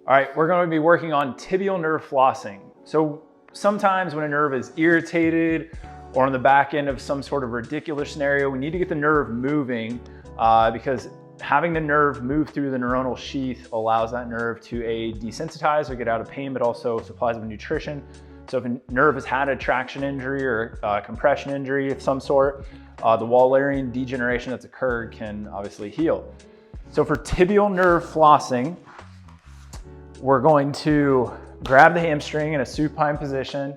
All right, we're going to be working on tibial nerve flossing. So sometimes when a nerve is irritated or on the back end of some sort of radicular scenario, we need to get the nerve moving because having the nerve move through the neuronal sheath allows that nerve to desensitize or get out of pain, but also supplies with nutrition. So if a nerve has had a traction injury or compression injury of some sort, the wall layering degeneration that's occurred can obviously heal. So for tibial nerve flossing, we're going to grab the hamstring in a supine position,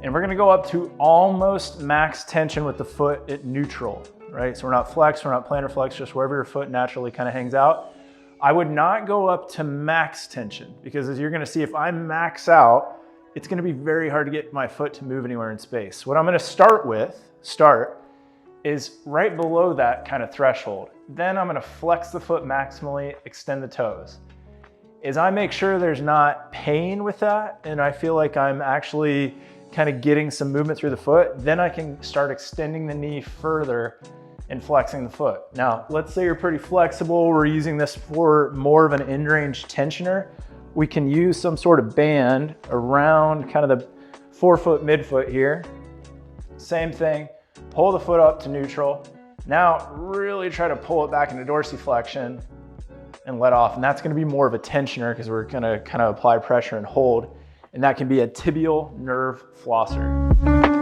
and we're gonna go up to almost max tension with the foot at neutral, right? So we're not flexed, we're not plantar flex, just wherever your foot naturally kind of hangs out. I would not go up to max tension because as you're gonna see, if I max out, it's gonna be very hard to get my foot to move anywhere in space. What I'm gonna start is right below that kind of threshold. Then I'm gonna flex the foot maximally, extend the toes. As I make sure there's not pain with that and I feel like I'm actually kind of getting some movement through the foot, then I can start extending the knee further and flexing the foot. Now, let's say you're pretty flexible, we're using this for more of an end-range tensioner. We can use some sort of band around kind of the forefoot, midfoot here. Same thing, pull the foot up to neutral. Now, really try to pull it back into dorsiflexion and let off. And that's gonna be more of a tensioner because we're gonna kind of apply pressure and hold. And that can be a tibial nerve flosser.